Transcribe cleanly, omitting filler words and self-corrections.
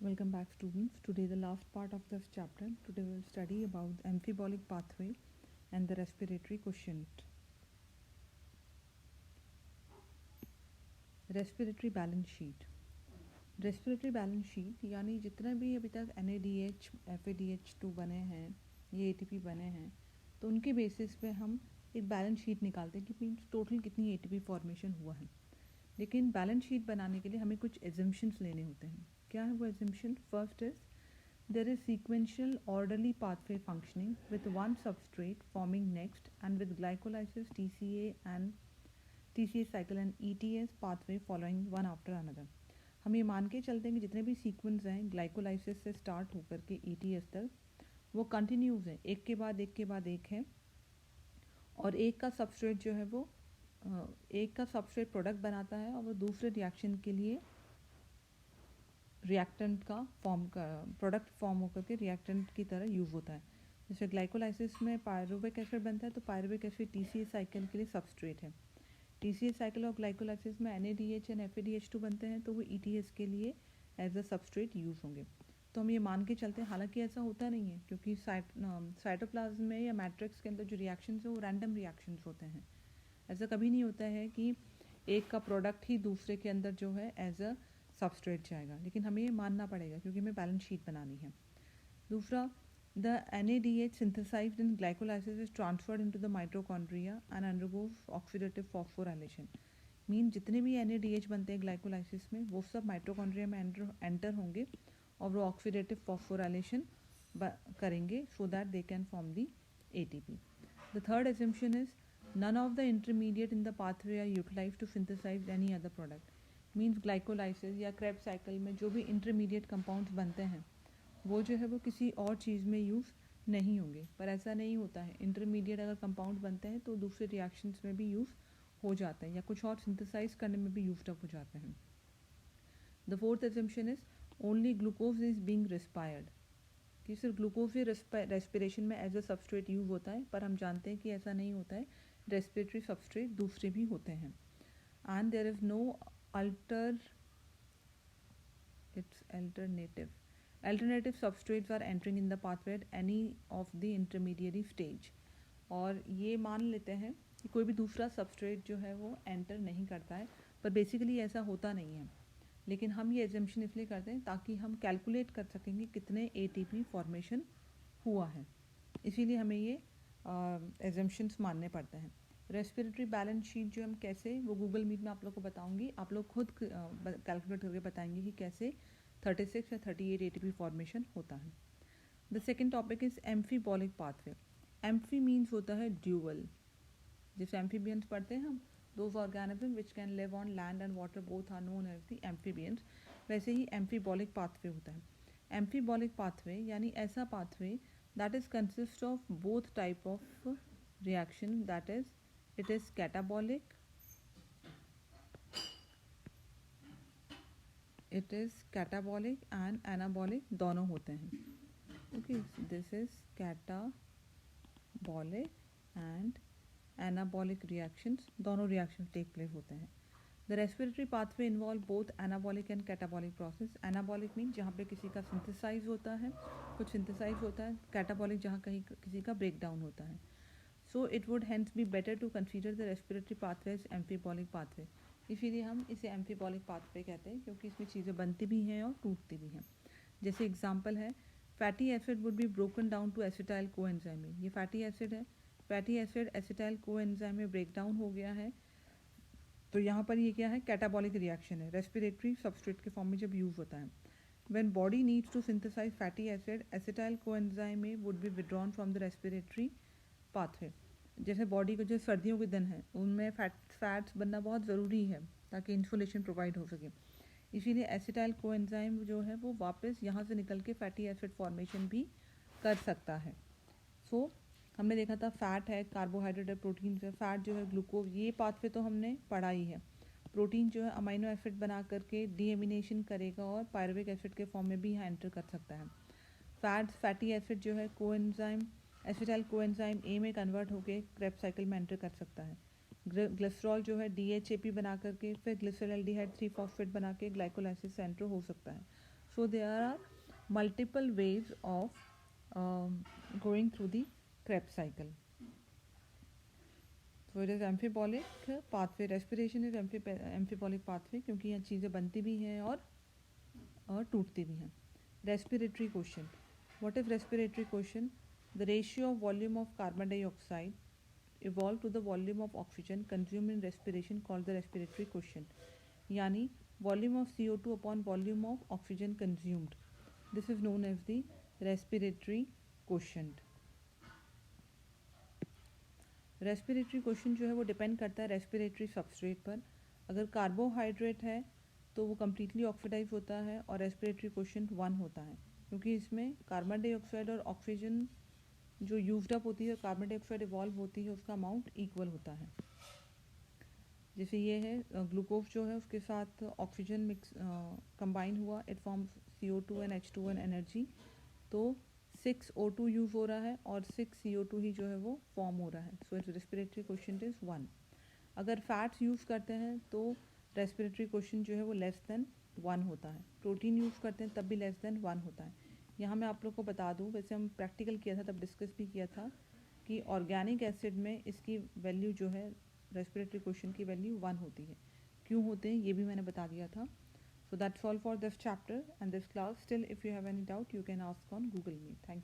Welcome back students. Today the last part of this chapter. Today we will study about the amphibolic pathway and the respiratory quotient. Respiratory balance sheet. Respiratory balance sheet यानी जितने भी अभी तक NADH, FADH2 बने हैं, ये ATP बने हैं, तो उनके बेसिस पे हम एक बैलेंस शीट निकालते हैं कि मीन्स टोटल कितनी ATP फॉर्मेशन हुआ है. लेकिन बैलेंस शीट बनाने के लिए हमें कुछ एजम्पशंस लेने होते हैं. क्या है वो assumption? First is there is sequential orderly pathway functioning with one substrate forming next and with glycolysis TCA and TCA cycle and ETS pathway following one after another. हम ये मान के चलते हैं कि जितने भी सीक्वेंस हैं ग्लाइकोलाइसिस से स्टार्ट होकर के ETS तक वो कंटिन्यूज है, एक के बाद एक के बाद एक है, और एक का सबस्ट्रेट जो है वो एक का सबस्ट्रेट प्रोडक्ट बनाता है और वो दूसरे रिएक्शन के लिए रिएक्टेंट का फॉर्म का प्रोडक्ट फॉर्म होकर के रिएक्टेंट की तरह यूज़ होता है. जैसे ग्लाइकोलाइसिस में पायरुविक एसिड बनता है तो पायरुविक एसिड TCA साइकिल के लिए सबस्ट्रेट है. TCA साइकिल और ग्लाइकोलाइसिस में NADH एंड FADH2 बनते हैं तो वो ETS के लिए एज अ सबस्ट्रेट यूज़ होंगे. तो हम ये मान के चलते हैं, हालांकि ऐसा होता नहीं है क्योंकि साइटोप्लाज्म में या मैट्रिक्स के अंदर जो रिएक्शंस है वो रैंडम रिएक्शंस होते हैं. ऐसा कभी नहीं होता है कि एक का प्रोडक्ट ही दूसरे के अंदर जो है एज अ सबस्ट्रेट जाएगा, लेकिन हमें ये मानना पड़ेगा क्योंकि हमें बैलेंस शीट बनानी है. दूसरा, the NADH synthesized in glycolysis is transferred into the mitochondria and undergoes oxidative phosphorylation. Mean जितने भी NADH बनते हैं ग्लाइकोलाइसिस में वो सब माइटोकॉन्ड्रिया में एंटर होंगे और वो ऑक्सीडेटिव फॉस्फोराइलेशन करेंगे so that they can form the ATP. The third assumption is none of the intermediate in the pathway are utilized to synthesize any other product. Means glycolysis या Krebs cycle में जो भी intermediate compounds बनते हैं वो जो है वो किसी और चीज़ में यूज़ नहीं होंगे, पर ऐसा नहीं होता है. इंटरमीडिएट अगर कंपाउंड बनते हैं तो दूसरे रिएक्शंस में भी यूज़ हो जाते हैं या कुछ और सिंथेसाइज करने में भी यूज्ड अप हो जाते हैं. The fourth assumption is only glucose is being respired, कि सिर्फ ग्लूकोज ही रेस्पिरेशन में एज अ सबस्ट्रेट यूज होता है, पर हम जानते हैं कि ऐसा नहीं होता है. रेस्पिरेटरी सबस्ट्रेट दूसरे भी होते हैं. And there is no alternative substrates are entering in the pathway at any of the intermediary stage. और ये मान लेते हैं कि कोई भी दूसरा सबस्ट्रेट जो है वो एंटर नहीं करता है, पर बेसिकली ऐसा होता नहीं है. लेकिन हम ये एजम्पशन इसलिए करते हैं ताकि हम कैलकुलेट कर सकें कि कितने ATP फॉर्मेशन हुआ है, इसीलिए हमें ये एजम्पशंस मानने पड़ते हैं. रेस्पिरेटरी बैलेंस शीट जो हम कैसे, वो गूगल मीट में आप लोग को बताऊंगी, आप लोग खुद कैलकुलेट करके बताएंगे कि कैसे 36 या 38 ATP फॉर्मेशन होता है. The second topic is amphibolic pathway. Amphi means होता है ड्यूअल. जैसे एम्फीबियंस पढ़ते हैं हम, those organisms which can live on land and water both are known as the amphibians, वैसे ही एम्फीबॉलिक पाथवे होता है. एम्फीबॉलिक पाथवे यानी ऐसा pathway that is consist of both type of reaction, that is it is catabolic, and anabolic दोनों होते हैं. Okay, this is catabolic and anabolic reactions, दोनों reactions take place होते हैं. The respiratory pathway involve both anabolic and catabolic process. Anabolic means जहाँ पे किसी का synthesize होता है, कुछ synthesize होता है. Catabolic जहाँ कहीं किसी का breakdown होता है. So it would hence be better to consider the respiratory pathway as amphibolic pathway. इसीलिए हम इसे amphibolic pathway कहते हैं क्योंकि इसमें चीज़ें बनती भी हैं और टूटती भी हैं. जैसे एग्जाम्पल है, fatty acid would be broken down to acetyl coenzyme. ये फैटी एसिड है, फैटी एसिड एसिटाइल कोएंजाइम में ब्रेक डाउन हो गया है, तो यहाँ पर ये क्या है, कैटाबॉलिक रिएक्शन है, रेस्पिरेटरी सबस्ट्रेट के फॉर्म में जब यूज़ होता है. When body needs to synthesise fatty acid, acetyl coenzyme में would be withdrawn from the respiratory pathway. जैसे बॉडी को जो सर्दियों के दिन है उनमें फैट्स बनना बहुत ज़रूरी है ताकि इंसुलेशन प्रोवाइड हो सके, इसीलिए एसिटाइल कोएंजाइम जो है वो वापस यहाँ से निकल के फैटी एसिड फॉर्मेशन भी कर सकता है. सो हमने देखा था फैट है, कार्बोहाइड्रेट है, प्रोटीन है. फैट जो है ग्लूकोज, ये पाथवे तो हमने पढ़ा ही है. प्रोटीन जो है अमाइनो एसिड बना करके डीएमिनेशन करेगा और पायरुविक एसिड के फॉर्म में भी यहाँ एंटर कर सकता है. फैटी एसिड जो है कोएंजाइम एसिटाइल कोएंजाइम ए में कन्वर्ट होकर क्रेब्स साइकिल में एंटर कर सकता है. ग्लिसरॉल जो है DHAP बना करके फिर ग्लिसरॉल्डिहाइड 3 फॉस्फेट बना के ग्लाइकोलाइसिस से एंटर हो सकता है. So there are multiple ways of going through the Krebs cycle. So it is amphibolic pathway. Respiration is amphibolic pathway क्योंकि ये चीज़ें बनती भी हैं और टूटती भी हैं. Respiratory quotient. What is respiratory quotient? The ratio of volume of carbon dioxide evolved to the volume of oxygen consumed in respiration called the respiratory quotient. यानी volume of CO2 upon volume of oxygen consumed. This is known as the respiratory quotient. Respiratory question जो है वो depend करता है respiratory substrate पर. अगर carbohydrate है तो वो कम्प्लीटली ऑक्सीडाइज होता है और रेस्पिरेटरी क्वेश्चन 1 होता है, क्योंकि इसमें कार्बन डाइऑक्साइड और ऑक्सीजन जो यूज्ड अप होती है, कार्बन डाइऑक्साइड इवॉल्व होती है, उसका अमाउंट इक्वल होता है. जैसे ये है ग्लूकोज जो है उसके साथ ऑक्सीजन मिक्स कंबाइन हुआ, it forms CO2 and H2 and energy. तो 6 O2 यूज़ हो रहा है और 6 CO2 ही जो है वो फॉर्म हो रहा है. So it's respiratory question is 1. अगर फैट्स यूज़ करते हैं तो रेस्पिरेटरी क्वेश्चन जो है वो लेस देन 1 होता है. प्रोटीन यूज़ करते हैं तब भी लेस देन 1 होता है. यहाँ मैं आप लोग को बता दूँ, वैसे हम प्रैक्टिकल किया था तब डिस्कस भी किया था कि ऑर्गेनिक एसिड में इसकी वैल्यू जो है रेस्पिरेटरी क्वेश्चन की वैल्यू 1 होती है. क्यों होते हैं ये भी मैंने बता दिया था. So that's all for this chapter and this class. Still, if you have any doubt, you can ask on Google Meet. Thank you.